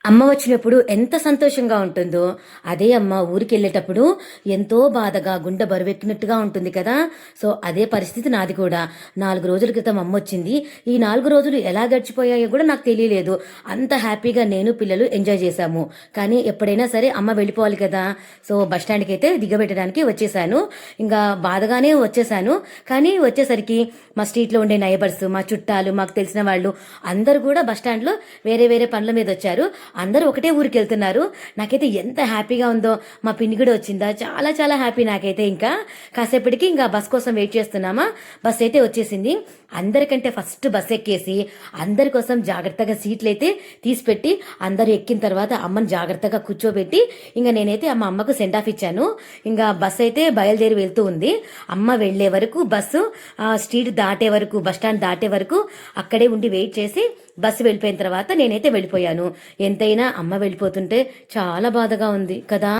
అమ్మ వచ్చినప్పుడు ఎంత సంతోషంగా ఉంటుందో, అదే అమ్మ ఊరికెళ్ళేటప్పుడు ఎంతో బాధగా, గుండె బరువెక్కినట్టుగా ఉంటుంది కదా! సో, అదే పరిస్థితి నాది కూడా. 4 రోజుల క్రితం అమ్మొచ్చింది. ఈ 4 రోజులు ఎలా గడిచిపోయాయో కూడా నాకు తెలియలేదు. అంత హ్యాపీగా నేను, పిల్లలు ఎంజాయ్ చేశాము. కానీ ఎప్పుడైనా సరే అమ్మ వెళ్ళిపోవాలి కదా! సో, బస్ స్టాండ్‌కైతే దిగబెట్టడానికి వచ్చేసాను. ఇంగా బాధగానే వచ్చేసాను. కానీ వచ్చేసరికి మా స్ట్రీట్‌లో ఉండే నైబర్స్, మా చుట్టాలు, మాకు తెలిసిన వాళ్ళు అందరూ కూడా బస్ స్టాండ్‌లో వేరే వేరే పనుల మీదొచ్చారు. అందరూ ఒకటే ఊరికెళ్తున్నారు. నాకైతే ఎంత హ్యాపీగా ఉందో. మా పిన్ని కూడా వచ్చిందా, చాలా చాలా హ్యాపీ నాకైతే ఇంకా. కాసేపటికి ఇంకా బస్ కోసం వెయిట్ చేస్తున్నామా, బస్ అయితే వచ్చేసింది. అందరికంటే ఫస్ట్ బస్ ఎక్కేసి, అందరి కోసం జాగ్రత్తగా సీట్లయితే తీసిపెట్టి, అందరూ ఎక్కిన తర్వాత అమ్మని జాగ్రత్తగా కూర్చోబెట్టి, ఇంక నేనైతే మా అమ్మకు సెండ్ ఆఫ్ ఇచ్చాను. ఇంకా బస్ అయితే బయలుదేరి వెళ్తూ ఉంది. అమ్మ వెళ్లే వరకు బస్సు స్ట్రీట్ దాటే వరకు, బస్ స్టాండ్ దాటే వరకు అక్కడే ఉండి వెయిట్ చేసి బస్సు వెళ్ళిపోయిన తర్వాత నేనైతే వెళ్ళిపోయాను. ఎంతైనా అమ్మ వెళ్ళిపోతుంటే చాలా బాధగా ఉంది కదా!